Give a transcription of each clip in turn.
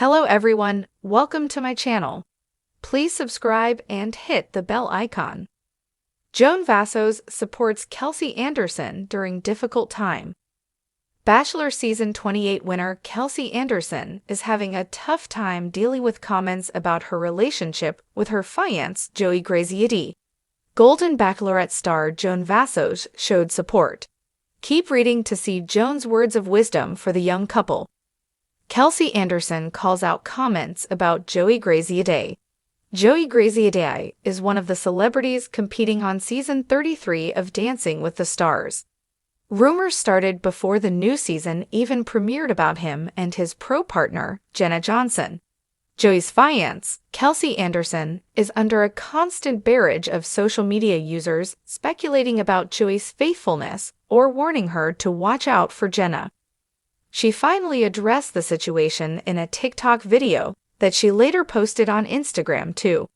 Hello everyone, welcome to my channel. Please subscribe and hit the bell icon. Joan Vassos supports Kelsey Anderson during difficult time. Bachelor Season 28 winner Kelsey Anderson is having a tough time dealing with comments about her relationship with her fiancé Joey Graziadei. Golden Bachelorette star Joan Vassos showed support. Keep reading to see Joan's words of wisdom for the young couple. Kelsey Anderson calls out comments about Joey Graziadei. Joey Graziadei is one of the celebrities competing on Season 33 of Dancing with the Stars. Rumors started before the new season even premiered about him and his pro-partner, Jenna Johnson. Joey's fiancé, Kelsey Anderson, is under a constant barrage of social media users speculating about Joey's faithfulness or warning her to watch out for Jenna. She finally addressed the situation in a TikTok video that she later posted on Instagram too.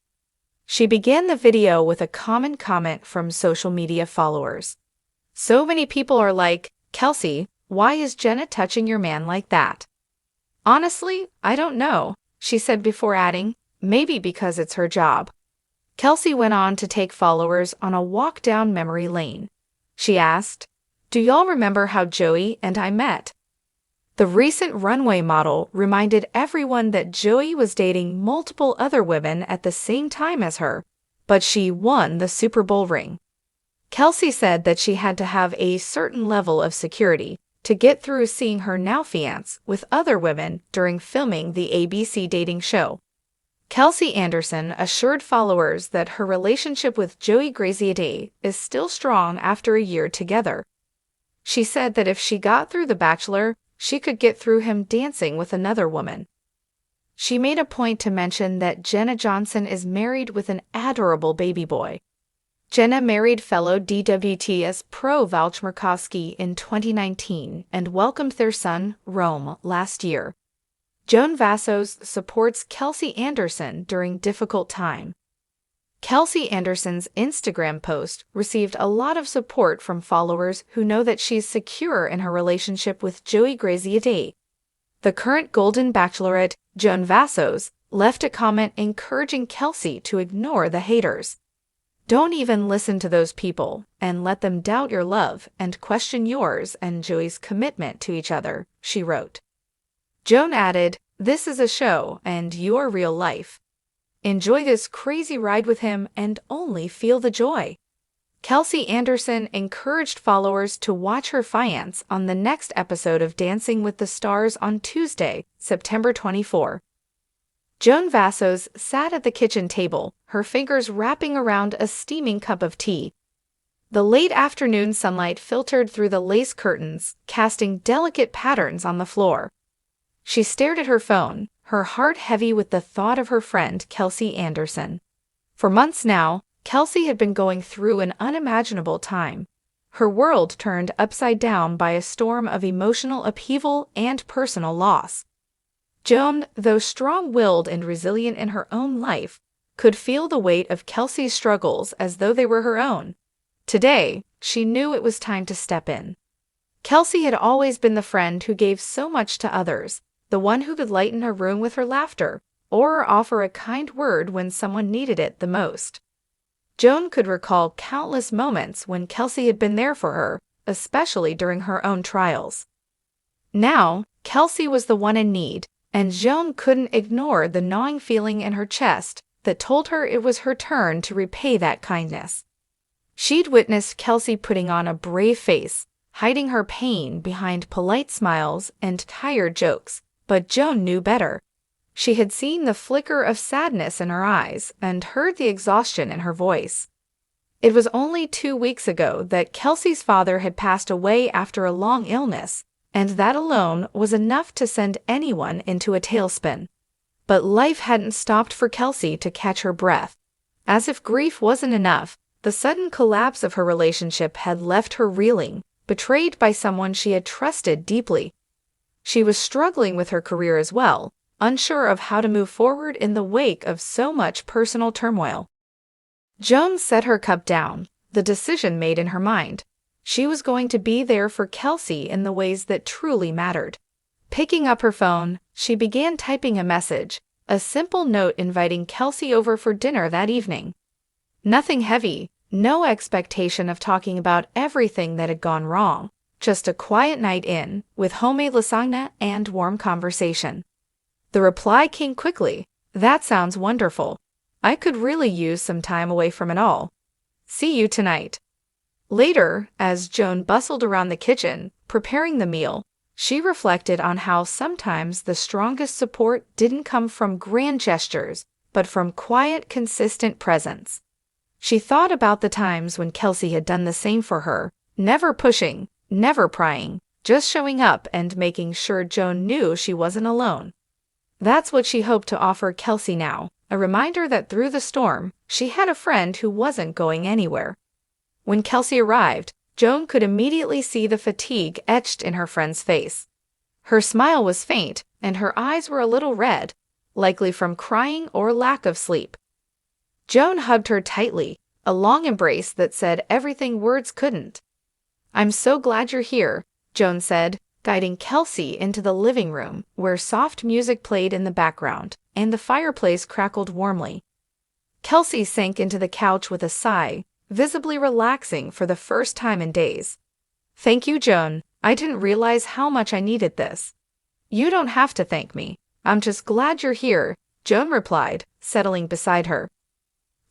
She began the video with a common comment from social media followers. "So many people are like, Kelsey, why is Jenna touching your man like that?" "Honestly, I don't know," she said before adding, "maybe because it's her job." Kelsey went on to take followers on a walk down memory lane. She asked, "Do y'all remember how Joey and I met?" The recent runway model reminded everyone that Joey was dating multiple other women at the same time as her, but she won the Super Bowl ring. Kelsey said that she had to have a certain level of security to get through seeing her now fiancé with other women during filming the ABC dating show. Kelsey Anderson assured followers that her relationship with Joey Graziadei is still strong after a year together. She said that if she got through The Bachelor, she could get through him dancing with another woman. She made a point to mention that Jenna Johnson is married with an adorable baby boy. Jenna married fellow DWTS pro Valchmerkowski in 2019 and welcomed their son, Rome, last year. Joan Vassos supports Kelsey Anderson during difficult time. Kelsey Anderson's Instagram post received a lot of support from followers who know that she's secure in her relationship with Joey Graziadei. The current Golden Bachelorette, Joan Vassos, left a comment encouraging Kelsey to ignore the haters. "Don't even listen to those people and let them doubt your love and question yours and Joey's commitment to each other," she wrote. Joan added, "This is a show and your real life. Enjoy this crazy ride with him and only feel the joy." Kelsey Anderson encouraged followers to watch her fiancé on the next episode of Dancing with the Stars on Tuesday, September 24. Joan Vassos sat at the kitchen table, her fingers wrapping around a steaming cup of tea. The late afternoon sunlight filtered through the lace curtains, casting delicate patterns on the floor. She stared at her phone, her heart heavy with the thought of her friend Kelsey Anderson. For months now, Kelsey had been going through an unimaginable time. Her world turned upside down by a storm of emotional upheaval and personal loss. Joan, though strong-willed and resilient in her own life, could feel the weight of Kelsey's struggles as though they were her own. Today, she knew it was time to step in. Kelsey had always been the friend who gave so much to others, the one who could lighten a room with her laughter, or offer a kind word when someone needed it the most. Joan could recall countless moments when Kelsey had been there for her, especially during her own trials. Now, Kelsey was the one in need, and Joan couldn't ignore the gnawing feeling in her chest that told her it was her turn to repay that kindness. She'd witnessed Kelsey putting on a brave face, hiding her pain behind polite smiles and tired jokes, but Joan knew better. She had seen the flicker of sadness in her eyes and heard the exhaustion in her voice. It was only 2 weeks ago that Kelsey's father had passed away after a long illness, and that alone was enough to send anyone into a tailspin. But life hadn't stopped for Kelsey to catch her breath. As if grief wasn't enough, the sudden collapse of her relationship had left her reeling, betrayed by someone she had trusted deeply. She was struggling with her career as well, unsure of how to move forward in the wake of so much personal turmoil. Joan set her cup down, the decision made in her mind. She was going to be there for Kelsey in the ways that truly mattered. Picking up her phone, she began typing a message, a simple note inviting Kelsey over for dinner that evening. Nothing heavy, no expectation of talking about everything that had gone wrong, just a quiet night in, with homemade lasagna and warm conversation. The reply came quickly. "That sounds wonderful. I could really use some time away from it all. See you tonight." Later, as Joan bustled around the kitchen, preparing the meal, she reflected on how sometimes the strongest support didn't come from grand gestures, but from quiet, consistent presence. She thought about the times when Kelsey had done the same for her, never pushing, never prying, just showing up and making sure Joan knew she wasn't alone. That's what she hoped to offer Kelsey now, a reminder that through the storm, she had a friend who wasn't going anywhere. When Kelsey arrived, Joan could immediately see the fatigue etched in her friend's face. Her smile was faint, and her eyes were a little red, likely from crying or lack of sleep. Joan hugged her tightly, a long embrace that said everything words couldn't. "I'm so glad you're here," Joan said, guiding Kelsey into the living room, where soft music played in the background, and the fireplace crackled warmly. Kelsey sank into the couch with a sigh, visibly relaxing for the first time in days. "Thank you, Joan. I didn't realize how much I needed this." "You don't have to thank me. I'm just glad you're here," Joan replied, settling beside her.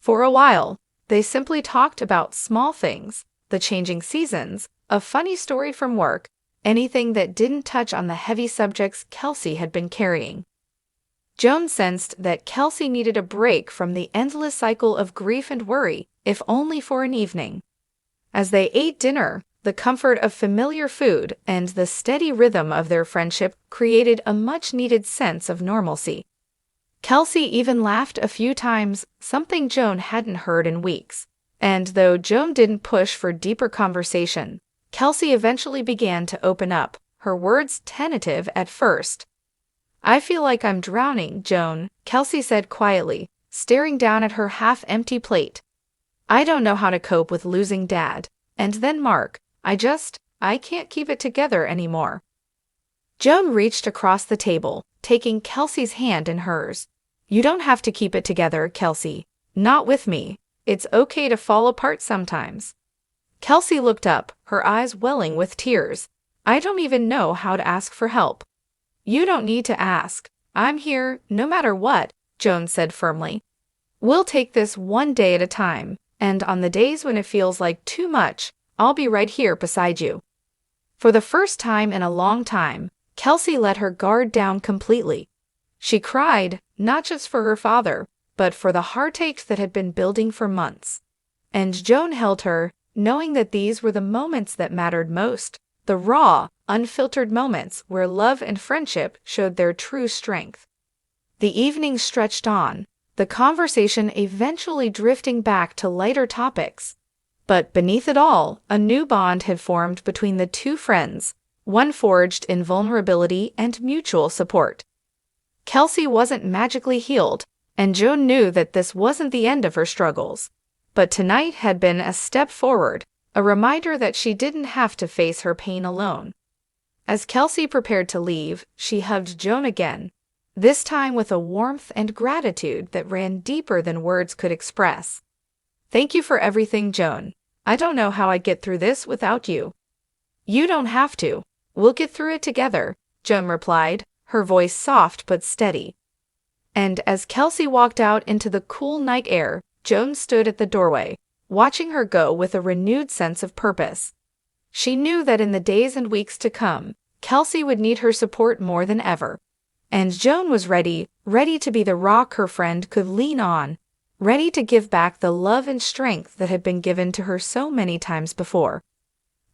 For a while, they simply talked about small things, the changing seasons, a funny story from work, anything that didn't touch on the heavy subjects Kelsey had been carrying. Joan sensed that Kelsey needed a break from the endless cycle of grief and worry, if only for an evening. As they ate dinner, the comfort of familiar food and the steady rhythm of their friendship created a much-needed sense of normalcy. Kelsey even laughed a few times, something Joan hadn't heard in weeks. And though Joan didn't push for deeper conversation, Kelsey eventually began to open up, her words tentative at first. "I feel like I'm drowning, Joan," Kelsey said quietly, staring down at her half-empty plate. "I don't know how to cope with losing Dad. And then Mark. I can't keep it together anymore." Joan reached across the table, taking Kelsey's hand in hers. "You don't have to keep it together, Kelsey. Not with me. It's okay to fall apart sometimes." Kelsey looked up, her eyes welling with tears. "I don't even know how to ask for help." "You don't need to ask. I'm here, no matter what," Joan said firmly. "We'll take this one day at a time, and on the days when it feels like too much, I'll be right here beside you." For the first time in a long time, Kelsey let her guard down completely. She cried, not just for her father, but for the heartaches that had been building for months. And Joan held her, knowing that these were the moments that mattered most, the raw, unfiltered moments where love and friendship showed their true strength. The evening stretched on, the conversation eventually drifting back to lighter topics. But beneath it all, a new bond had formed between the two friends, one forged in vulnerability and mutual support. Kelsey wasn't magically healed, and Joan knew that this wasn't the end of her struggles. But tonight had been a step forward, a reminder that she didn't have to face her pain alone. As Kelsey prepared to leave, she hugged Joan again, this time with a warmth and gratitude that ran deeper than words could express. "Thank you for everything, Joan. I don't know how I'd get through this without you." "You don't have to. We'll get through it together," Joan replied, her voice soft but steady. And as Kelsey walked out into the cool night air, Joan stood at the doorway, watching her go with a renewed sense of purpose. She knew that in the days and weeks to come, Kelsey would need her support more than ever. And Joan was ready to be the rock her friend could lean on, ready to give back the love and strength that had been given to her so many times before.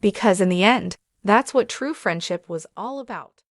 Because in the end, that's what true friendship was all about.